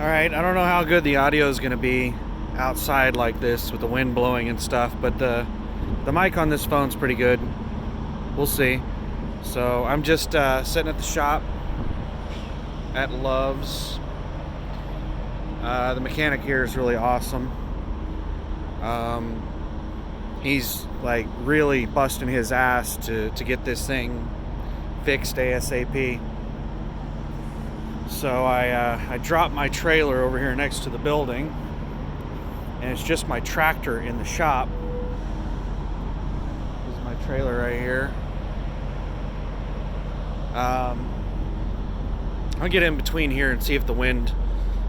Alright, I don't know how good the audio is going to be outside like this with the wind blowing and stuff, but the mic on this phone's pretty good. We'll see. So I'm just sitting at the shop at Love's. The mechanic here is really awesome. He's like really busting his ass to get this thing fixed ASAP. So I dropped my trailer over here next to the building, and it's just my tractor in the shop. This is my trailer right here. I'll get in between here and see if the wind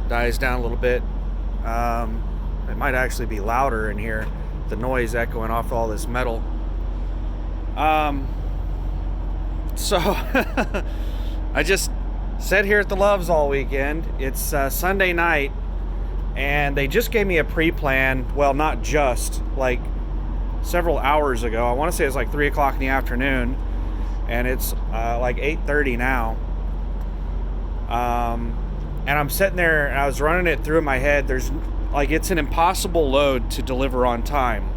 dies down a little bit. It might actually be louder in here, the noise echoing off all this metal. So I just sat here at the Love's all weekend. It's Sunday night, and they just gave me a pre-plan. Well, not just, like several hours ago. I want to say it's like 3 o'clock in the afternoon, and it's like 8:30 now. And I'm sitting there, and I was running it through in my head. There's like, it's an impossible load to deliver on time.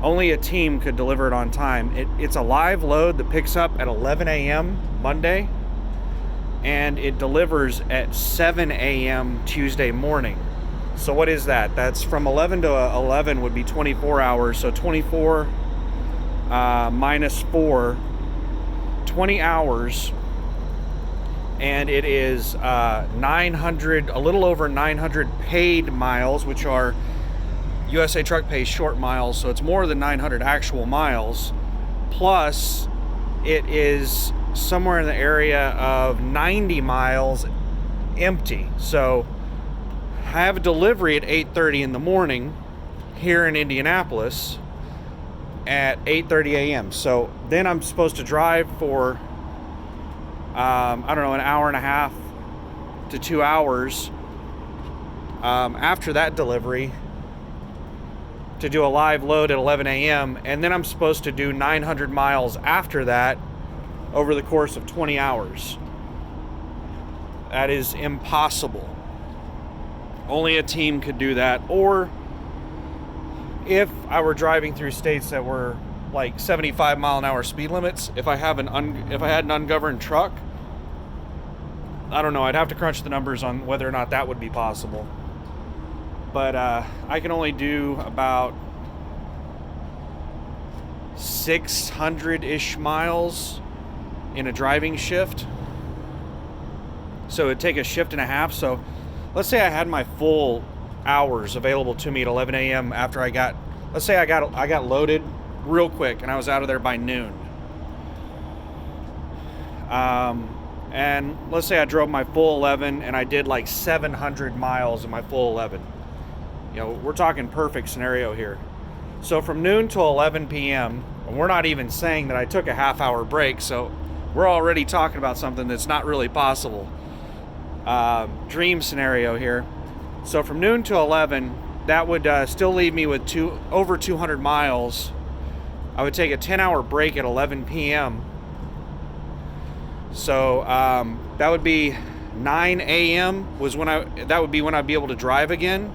Only a team could deliver it on time. It's a live load that picks up at 11 a.m. Monday, and it delivers at 7 a.m. Tuesday morning. So what is that? That's from 11 to 11 would be 24 hours. So 24 minus 4, 20 hours. And it is 900, a little over 900 paid miles, which are USA Truck pays short miles, so it's more than 900 actual miles. Plus, it is somewhere in the area of 90 miles empty. So I have a delivery at 8:30 in the morning here in Indianapolis at 8:30 a.m. So then I'm supposed to drive for I don't know, an hour and a half to 2 hours after that delivery to do a live load at 11 a.m. And then I'm supposed to do 900 miles after that over the course of 20 hours. That is impossible. Only a team could do that. Or if I were driving through states that were like 75 mile an hour speed limits, if I had an ungoverned truck, I don't know, I'd have to crunch the numbers on whether or not that would be possible. But I can only do about 600-ish miles in a driving shift. So it'd take a shift and a half. So let's say I had my full hours available to me at 11 a.m. after let's say I got loaded real quick and I was out of there by noon. And let's say I drove my full 11 and I did like 700 miles in my full 11. You know, we're talking perfect scenario here. So from noon till 11 p.m., and we're not even saying that I took a half-hour break, so we're already talking about something that's not really possible. Dream scenario here. So from noon to 11, that would still leave me with over 200 miles. I would take a 10-hour break at 11 p.m. So that would be 9 a.m. that would be when I'd be able to drive again.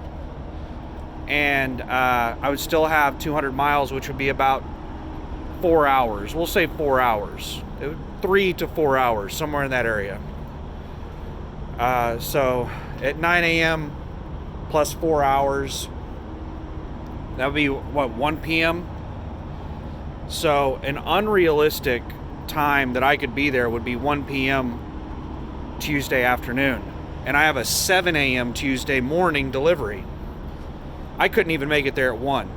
And I would still have 200 miles, which would be about 4 hours. We'll say 4 hours. 3 to 4 hours, somewhere in that area. So at 9 a.m. plus 4 hours, that would be, 1 p.m.? So an unrealistic time that I could be there would be 1 p.m. Tuesday afternoon. And I have a 7 a.m. Tuesday morning delivery. I couldn't even make it there at 1.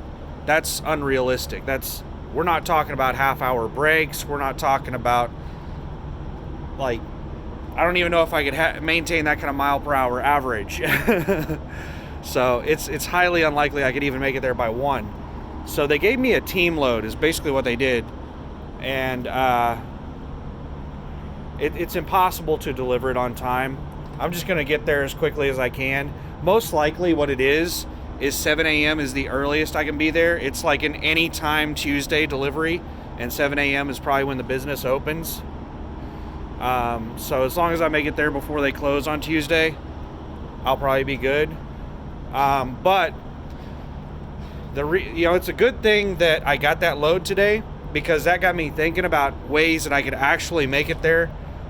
That's unrealistic. We're not talking about half-hour breaks. We're not talking about, like, I don't even know if I could maintain that kind of mile per hour average. So it's highly unlikely I could even make it there by 1. So they gave me a team load is basically what they did. And it's impossible to deliver it on time. I'm just going to get there as quickly as I can. Most likely what it is 7 a.m. is the earliest I can be there. It's like an anytime Tuesday delivery, and 7 a.m. is probably when the business opens. So as long as I make it there before they close on Tuesday, I'll probably be good. But it's a good thing that I got that load today, because that got me thinking about ways that I could actually make it there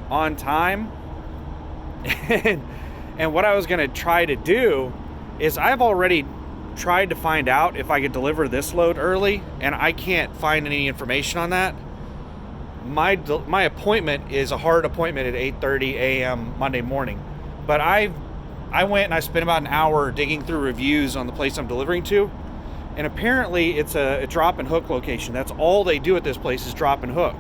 on time. And what I was going to try to do is, I've already tried to find out if I could deliver this load early, and I can't find any information on that. My appointment is a hard appointment at 8:30 a.m. Monday morning, but I went and I spent about an hour digging through reviews on the place I'm delivering to, and apparently it's a drop and hook location. That's all they do at this place, is drop and hook.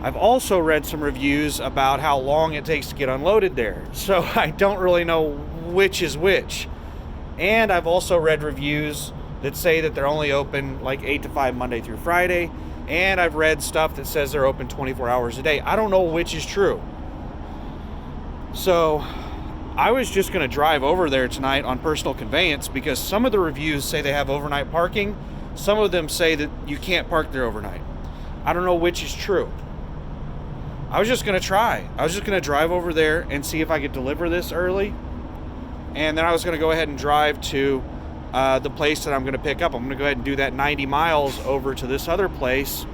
I've also read some reviews about how long it takes to get unloaded there, so I don't really know which is which. And I've also read reviews that say that they're only open like 8 to 5 Monday through Friday, and I've read stuff that says they're open 24 hours a day. I don't know which is true. So I was just going to drive over there tonight on personal conveyance, because some of the reviews say they have overnight parking. Some of them say that you can't park there overnight. I don't know which is true. I was just going to try. I was just going to drive over there and see if I could deliver this early. And then I was going to go ahead and drive to the place that I'm going to pick up. I'm going to go ahead and do that 90 miles over to this other place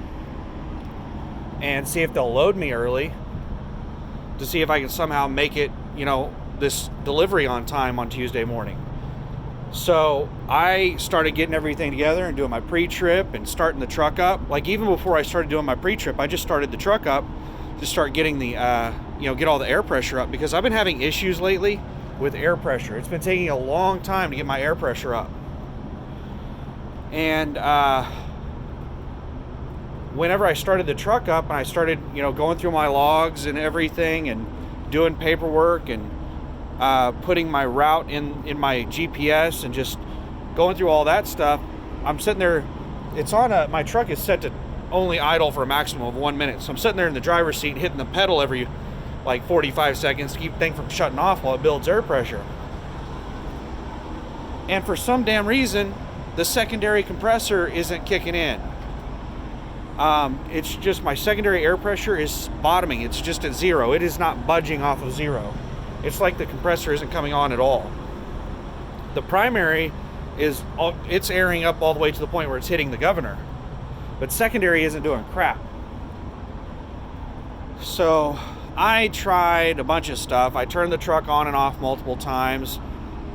and see if they'll load me early, to see if I can somehow make it, this delivery on time on Tuesday morning. So I started getting everything together and doing my pre-trip and starting the truck up. Like, even before I started doing my pre-trip, I just started the truck up to start getting the, get all the air pressure up, because I've been having issues lately with air pressure. It's been taking a long time to get my air pressure up. And whenever I started the truck up and I started, going through my logs and everything and doing paperwork and putting my route in my GPS and just going through all that stuff, I'm sitting there. It's on my truck is set to only idle for a maximum of 1 minute. So I'm sitting there in the driver's seat hitting the pedal every like 45 seconds to keep the thing from shutting off while it builds air pressure. And for some damn reason, the secondary compressor isn't kicking in. It's just my secondary air pressure is bottoming. It's just at zero. It is not budging off of zero. It's like the compressor isn't coming on at all. The primary it's airing up all the way to the point where it's hitting the governor, but secondary isn't doing crap. So I tried a bunch of stuff. I turned the truck on and off multiple times.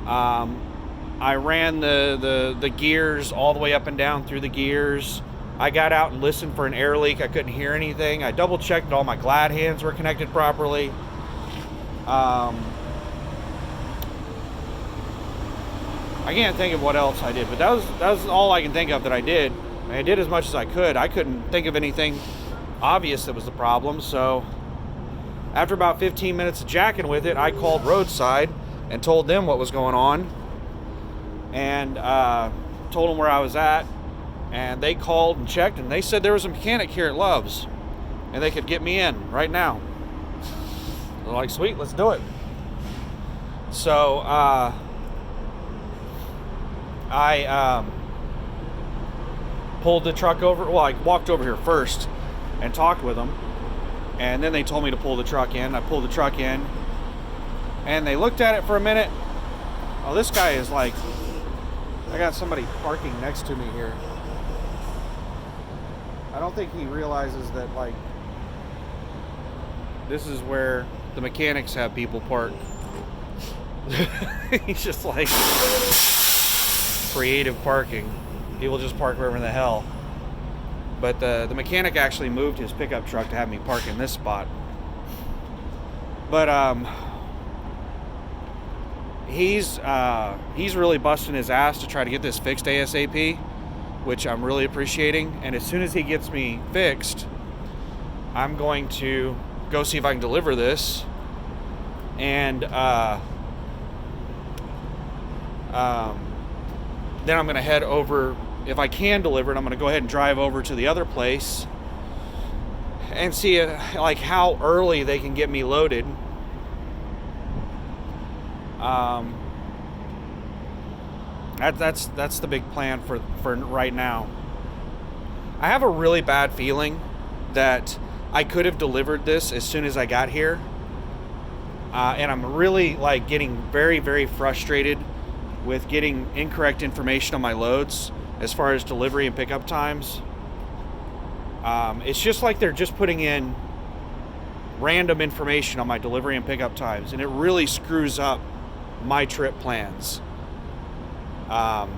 I ran the gears all the way up and down through the gears. I got out and listened for an air leak. I couldn't hear anything. I double checked that all my glad hands were connected properly. I can't think of what else I did, but that was all I can think of that I did. And I did as much as I could. I couldn't think of anything obvious that was the problem. So after about 15 minutes of jacking with it, I called roadside and told them what was going on, and told them where I was at. And they called and checked, and they said there was a mechanic here at Love's and they could get me in right now. They're like, sweet, let's do it. So I pulled the truck over. Well, I walked over here first and talked with them, and then they told me to pull the truck in. I pulled the truck in, and they looked at it for a minute. Oh, this guy is like, I got somebody parking next to me here. I don't think he realizes that, like, this is where the mechanics have people park. He's just like, creative parking. People just park wherever the hell. But the mechanic actually moved his pickup truck to have me park in this spot. But he's really busting his ass to try to get this fixed ASAP, which I'm really appreciating. And as soon as he gets me fixed, I'm going to go see if I can deliver this. And then I'm going to head over. If I can deliver it, I'm going to go ahead and drive over to the other place and see like how early they can get me loaded. That's the big plan for right now. I have a really bad feeling that I could have delivered this as soon as I got here, And I'm really like getting very, very frustrated with getting incorrect information on my loads as far as delivery and pickup times. It's just like they're just putting in random information on my delivery and pickup times, and it really screws up my trip plans. I'm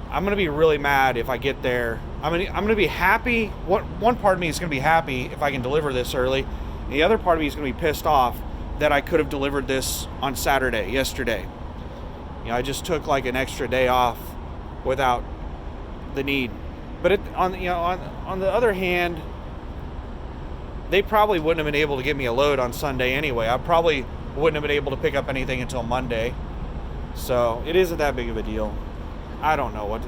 gonna be really mad if I get there. I'm gonna be happy. One part of me is gonna be happy if I can deliver this early. And the other part of me is gonna be pissed off that I could have delivered this on Saturday, yesterday. I just took like an extra day off without the need. But on the other hand, they probably wouldn't have been able to get me a load on Sunday anyway. I probably wouldn't have been able to pick up anything until Monday. So it isn't that big of a deal. I don't know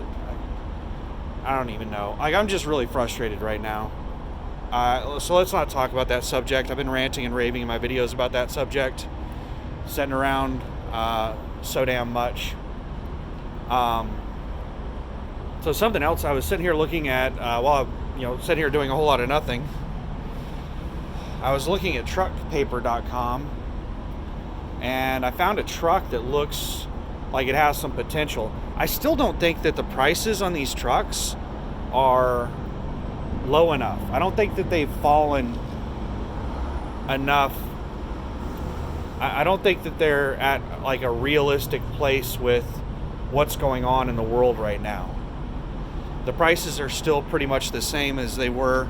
I don't even know. Like, I'm just really frustrated right now. So let's not talk about that subject. I've been ranting and raving in my videos about that subject, sitting around so damn much. So something else I was sitting here looking at while I'm sitting here doing a whole lot of nothing. I was looking at truckpaper.com, and I found a truck that looks like it has some potential. I still don't think that the prices on these trucks are low enough. I don't think that they've fallen enough. I don't think that they're at like a realistic place with what's going on in the world right now. The prices are still pretty much the same as they were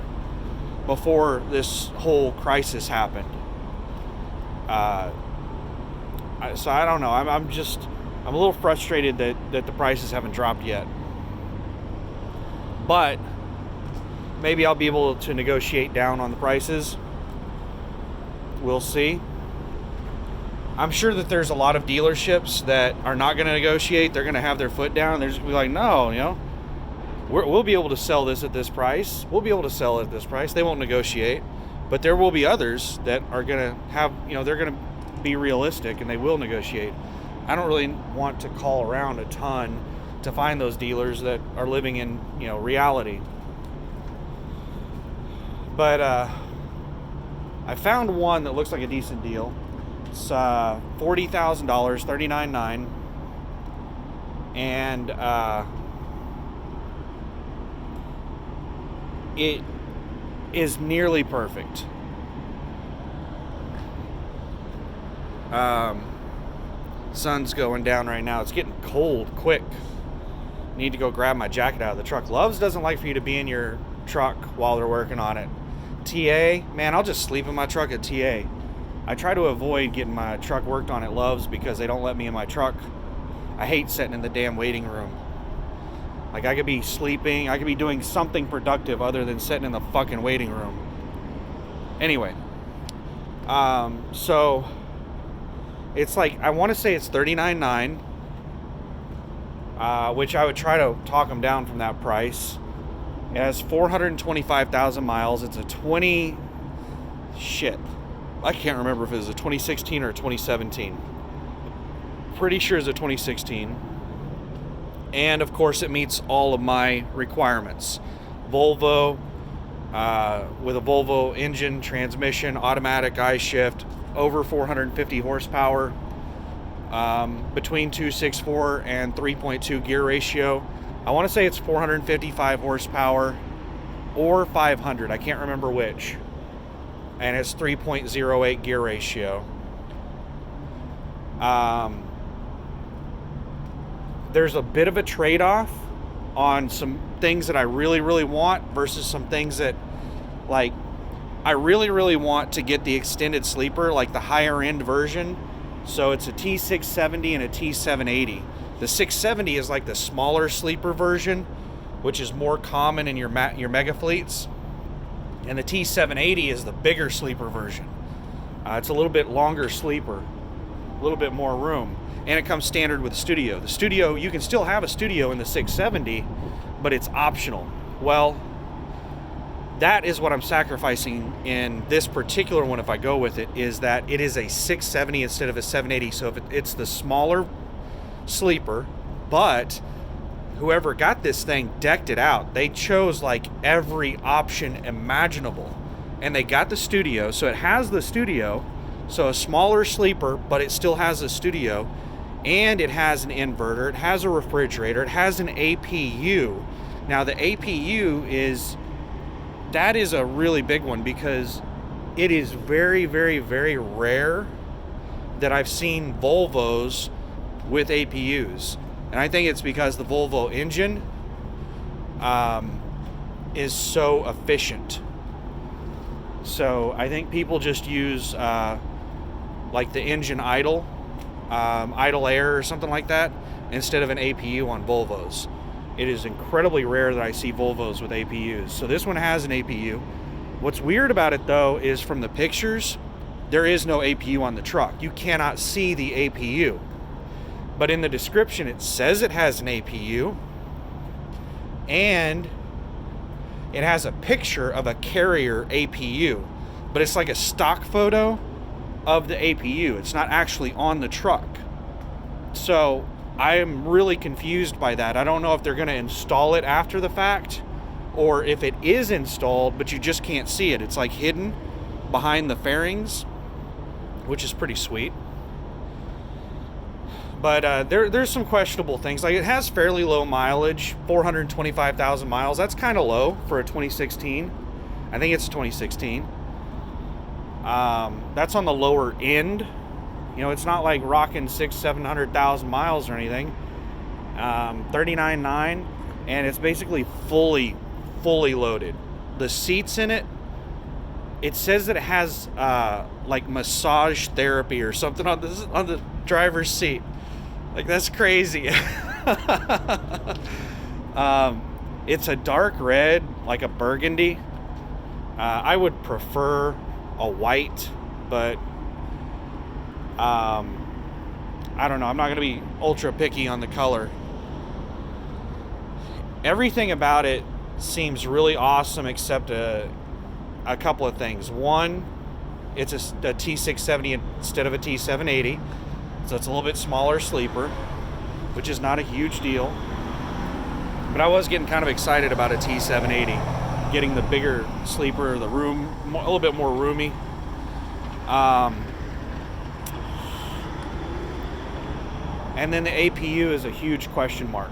before this whole crisis happened. So I don't know. I'm a little frustrated that the prices haven't dropped yet. But maybe I'll be able to negotiate down on the prices. We'll see. I'm sure that there's a lot of dealerships that are not going to negotiate. They're going to have their foot down. They're just going to be like, no, we'll be able to sell this at this price. We'll be able to sell it at this price. They won't negotiate. But there will be others that are going to have, they're going to be realistic and they will negotiate. I don't really want to call around a ton to find those dealers that are living in, reality. But I found one that looks like a decent deal. It's $40,000, $39,900, and it is nearly perfect. Sun's going down right now. It's getting cold quick. Need to go grab my jacket out of the truck. Loves doesn't like for you to be in your truck while they're working on it. TA, man, I'll just sleep in my truck at TA. I try to avoid getting my truck worked on at Love's because they don't let me in my truck. I hate sitting in the damn waiting room. Like, I could be sleeping, I could be doing something productive other than sitting in the fucking waiting room. Anyway, so it's like, I want to say it's $39,900, which I would try to talk them down from that price. It has 425,000 miles. It's a I can't remember if it was a 2016 or a 2017. Pretty sure it's a 2016. And of course it meets all of my requirements. Volvo, with a Volvo engine, transmission, automatic I-shift, over 450 horsepower, between 2.64 and 3.2 gear ratio. I want to say it's 455 horsepower or 500. I can't remember which. And it's 3.08 gear ratio. There's a bit of a trade-off on some things that I really, really want versus some things that, like, I really, really want to get the extended sleeper, like the higher end version. So it's a T670 and a T780. The 670 is like the smaller sleeper version, which is more common in your mega fleets. And the T780 is the bigger sleeper version. It's a little bit longer sleeper, a little bit more room. And it comes standard with the studio. The studio, you can still have a studio in the 670, but it's optional. Well, that is what I'm sacrificing in this particular one if I go with it, is that it is a 670 instead of a 780. So if it's the smaller sleeper, but whoever got this thing decked it out. They chose like every option imaginable. And they got the studio, so it has the studio, So a smaller sleeper, but it still has a studio, and it has an inverter, it has a refrigerator, it has an APU. Now the APU is a really big one, because it is very, very, very rare that I've seen Volvos with APUs. And I think it's because the Volvo engine is so efficient. So I think people just use like the engine idle air or something like that, instead of an APU on Volvos. It is incredibly rare that I see Volvos with APUs. So this one has an APU. What's weird about it though is, from the pictures, there is no APU on the truck. You cannot see the APU. But in the description it says it has an APU, and it has a picture of a carrier APU, but it's like a stock photo of the APU. It's not actually on the truck. So I am really confused by that. I don't know if they're going to install it after the fact, or if it is installed but you just can't see it. It's like hidden behind the fairings, which is pretty sweet. But there's some questionable things. Like, it has fairly low mileage, 425,000 miles. That's kind of low for a 2016. I think it's 2016. That's on the lower end. You know, it's not like rocking 600,000-700,000 miles or anything. 39.9, and it's basically fully loaded. The seats in it, it says that it has like massage therapy or something on the driver's seat. Like, that's crazy. It's a dark red, like a burgundy. I would prefer a white, but I don't know. I'm not going to be ultra picky on the color. Everything about it seems really awesome, except a couple of things. One, it's a T670 instead of a T780. So it's a little bit smaller sleeper, which is not a huge deal. But I was getting kind of excited about a T780, getting the bigger sleeper, the room, a little bit more roomy. And then the APU is a huge question mark.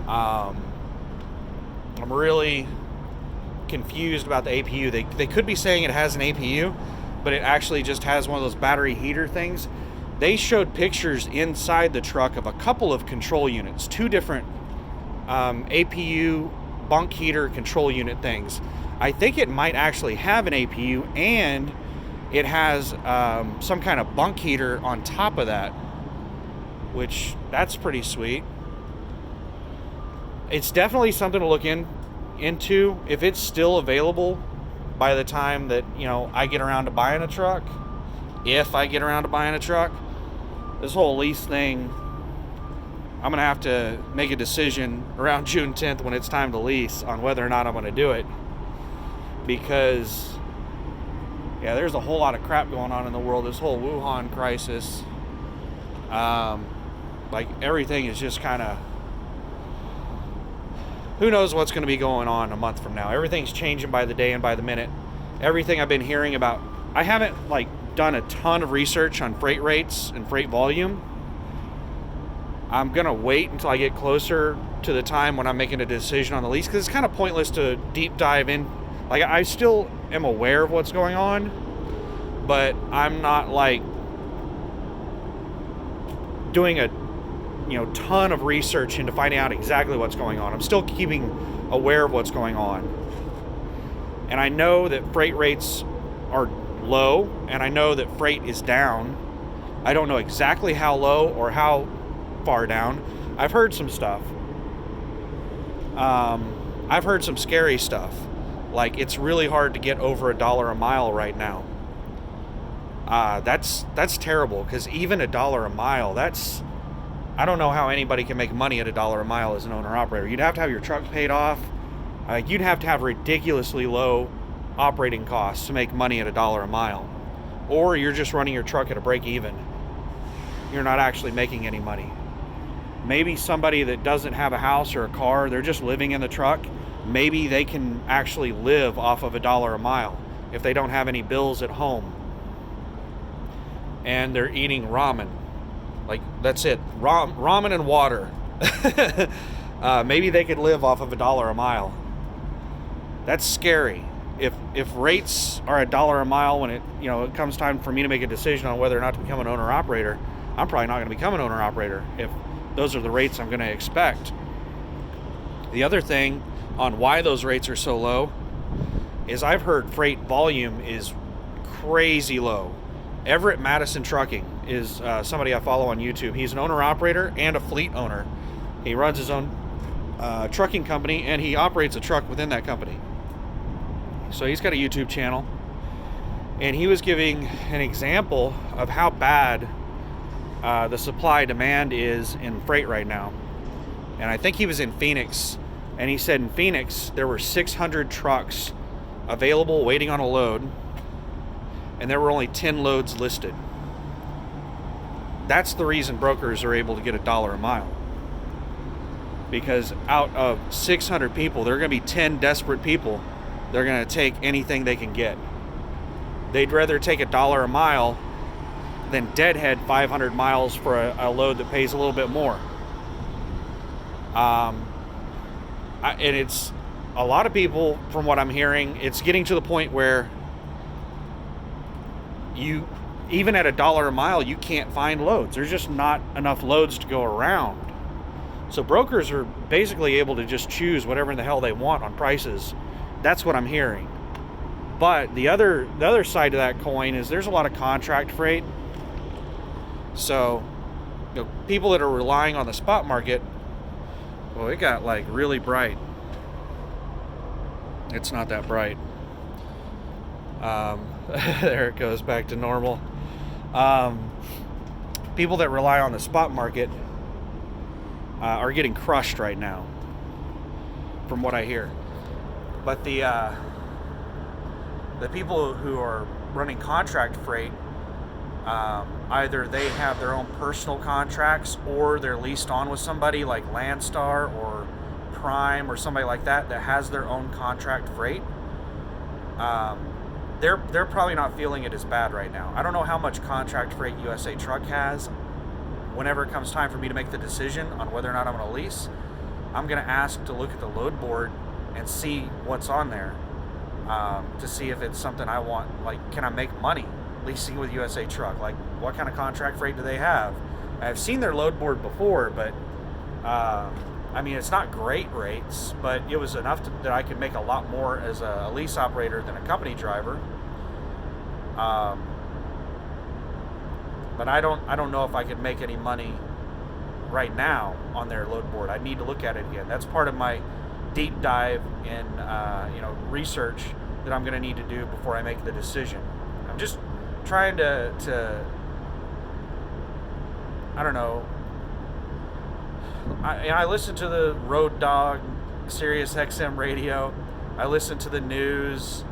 I'm really confused about the APU. They could be saying it has an APU, but it actually just has one of those battery heater things. They showed pictures inside the truck of a couple of control units, two different APU bunk heater control unit things. I think it might actually have an APU, and it has some kind of bunk heater on top of that, which that's pretty sweet. It's definitely something to look into if it's still available by the time that, you know, I get around to buying a truck. If I get around to buying a truck, this whole lease thing, I'm gonna have to make a decision around June 10th when it's time to lease on whether or not I'm gonna do it, because yeah, there's a whole lot of crap going on in the world. This whole Wuhan crisis, like, everything is just kind of, who knows what's going to be going on a month from now. Everything's changing by the day and by the minute. Everything I've been hearing about, I haven't like done a ton of research on freight rates and freight volume. I'm going to wait until I get closer to the time when I'm making a decision on the lease, because it's kind of pointless to deep dive in. Like, I still am aware of what's going on, but I'm not like doing a ton of research into finding out exactly what's going on. I'm still keeping aware of what's going on. And I know that freight rates are low, and I know that freight is down. I don't know exactly how low or how far down. I've heard some stuff. I've heard some scary stuff. Like, it's really hard to get over $1 a mile right now. That's terrible, because even $1 a mile, I don't know how anybody can make money at $1 a mile as an owner-operator. You'd have to have your truck paid off. You'd have to have ridiculously low operating costs to make money at $1 a mile. Or you're just running your truck at a break-even. You're not actually making any money. Maybe somebody that doesn't have a house or a car, they're just living in the truck, maybe they can actually live off of $1 a mile if they don't have any bills at home. and they're eating ramen. Like, that's it. Ramen and water. Maybe they could live off of $1 a mile. That's scary. If rates are $1 a mile when it comes time for me to make a decision on whether or not to become an owner operator, I'm probably not going to become an owner operator if those are the rates I'm going to expect. The other thing on why those rates are so low is I've heard freight volume is crazy low. Everett Madison Trucking is somebody I follow on YouTube. He's an owner-operator and a fleet owner. He runs his own trucking company, and he operates a truck within that company. So he's got a YouTube channel, and he was giving an example of how bad the supply-demand is in freight right now. And I think he was in Phoenix, and he said in Phoenix there were 600 trucks available waiting on a load, and there were only 10 loads listed. That's the reason brokers are able to get $1 a mile. Because out of 600 people, there are going to be 10 desperate people. They're going to take anything they can get. They'd rather take $1 a mile than deadhead 500 miles for a load that pays a little bit more. And it's a lot of people, from what I'm hearing, it's getting to the point where even at $1 a mile, you can't find loads. There's just not enough loads to go around. So brokers are basically able to just choose whatever in the hell they want on prices. That's what I'm hearing. But the other side of that coin is there's a lot of contract freight. So people that are relying on the spot market, well, it got like really bright. It's not that bright. There it goes back to normal. People that rely on the spot market are getting crushed right now, from what I hear. But the people who are running contract freight, either they have their own personal contracts or they're leased on with somebody like Landstar or Prime or somebody like that has their own contract freight. They're probably not feeling it as bad right now. I don't know how much contract freight USA Truck has. Whenever it comes time for me to make the decision on whether or not I'm going to lease, I'm going to ask to look at the load board and see what's on there, to see if it's something I want. Like, can I make money leasing with USA Truck? Like, what kind of contract freight do they have? I've seen their load board before, but I mean, it's not great rates, but it was enough that I could make a lot more as a lease operator than a company driver. But I don't know if I could make any money right now on their load board. I need to look at it again. That's part of my deep dive in research that I'm going to need to do before I make the decision. I'm just trying to I don't know. I listen to the Road Dog Sirius XM radio. I listen to the news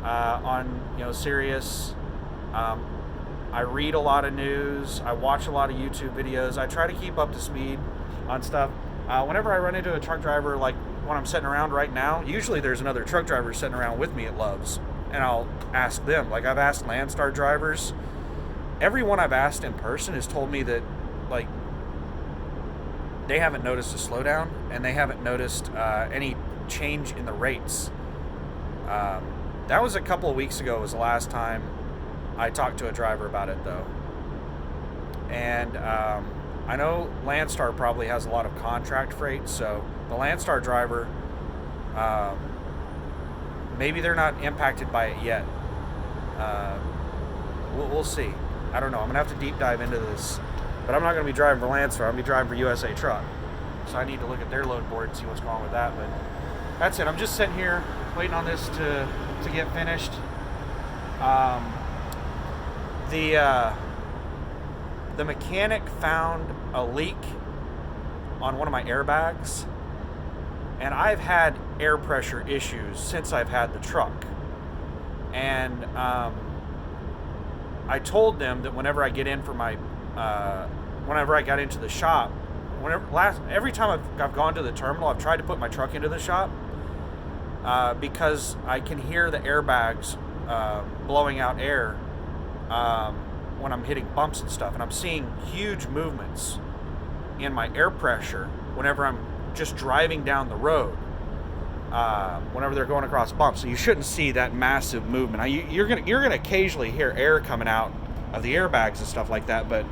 on Sirius. I read a lot of news. I watch a lot of YouTube videos. I try to keep up to speed on stuff. Whenever I run into a truck driver, like when I'm sitting around right now, usually there's another truck driver sitting around with me at Love's, and I'll ask them. Like, I've asked Landstar drivers. Everyone I've asked in person has told me that, like, they haven't noticed a slowdown, and they haven't noticed any change in the rates. That was a couple of weeks ago was the last time I talked to a driver about it, though. And I know Landstar probably has a lot of contract freight, so the Landstar driver, maybe they're not impacted by it yet. We'll see. I don't know. I'm going to have to deep dive into this. But I'm not going to be driving for Landstar. I'm going to be driving for USA Truck. So I need to look at their load board and see what's going on with that. But that's it. I'm just sitting here waiting on this to get finished. The mechanic found a leak on one of my airbags, and I've had air pressure issues since I've had the truck. And I told them that whenever I get in for my whenever I got into the shop, every time I've gone to the terminal, I've tried to put my truck into the shop because I can hear the airbags blowing out air when I'm hitting bumps and stuff, and I'm seeing huge movements in my air pressure whenever I'm just driving down the road, whenever they're going across bumps. So you shouldn't see that massive movement. You're gonna occasionally hear air coming out of the airbags and stuff like that, but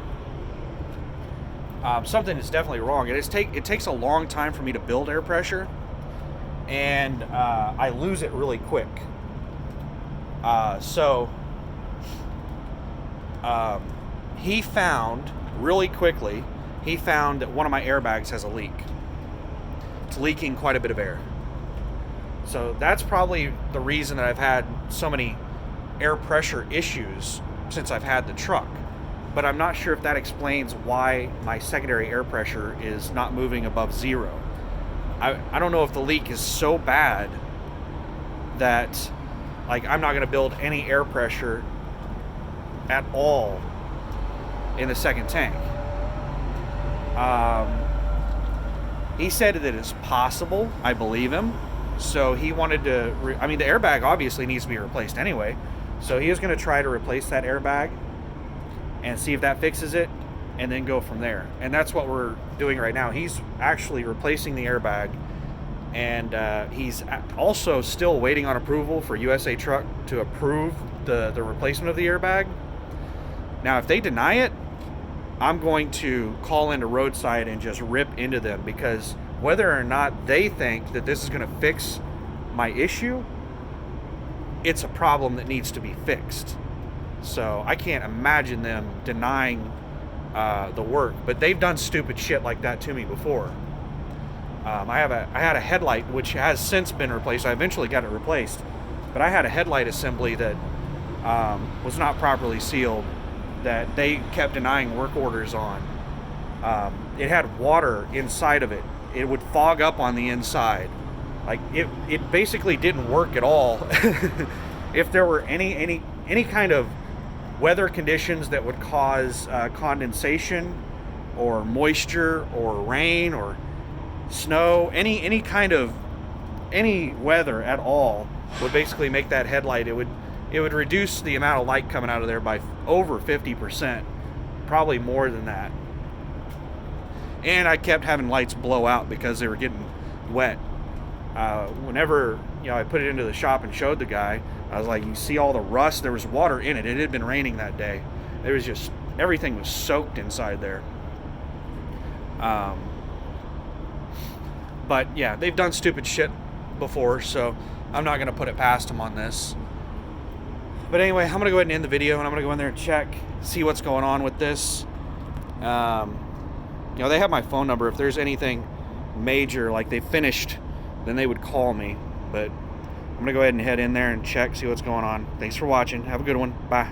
something is definitely wrong. It takes a long time for me to build air pressure, and I lose it really quick. He found really quickly, that one of my airbags has a leak. It's leaking quite a bit of air. So that's probably the reason that I've had so many air pressure issues since I've had the truck. But I'm not sure if that explains why my secondary air pressure is not moving above 0. I don't know if the leak is so bad that, like, I'm not going to build any air pressure at all in the second tank. He said that it's possible. I believe him. So he wanted to, the airbag obviously needs to be replaced anyway. So he was going to try to replace that airbag and see if that fixes it, and then go from there. And that's what we're doing right now. He's actually replacing the airbag, and he's also still waiting on approval for USA Truck to approve the replacement of the airbag. Now, if they deny it, I'm going to call into roadside and just rip into them, because whether or not they think that this is going to fix my issue, it's a problem that needs to be fixed. So I can't imagine them denying the work, but they've done stupid shit like that to me before. I had a headlight which has since been replaced. I eventually got it replaced, but I had a headlight assembly that was not properly sealed, that they kept denying work orders on. It had water inside of it. It would fog up on the inside. Like, it basically didn't work at all. If there were any kind of weather conditions that would cause condensation or moisture or rain or snow, any weather at all would basically make that headlight, it would reduce the amount of light coming out of there by over 50%, probably more than that. And I kept having lights blow out because they were getting wet. Whenever I put it into the shop and showed the guy, I was like, you see all the rust? There was water in it. It had been raining that day. There was just, everything was soaked inside there. But yeah, they've done stupid shit before, so I'm not going to put it past them on this. But anyway, I'm going to go ahead and end the video, and I'm going to go in there and check, see what's going on with this. They have my phone number. If there's anything major, like they finished, then they would call me. But I'm going to go ahead and head in there and check, see what's going on. Thanks for watching. Have a good one. Bye.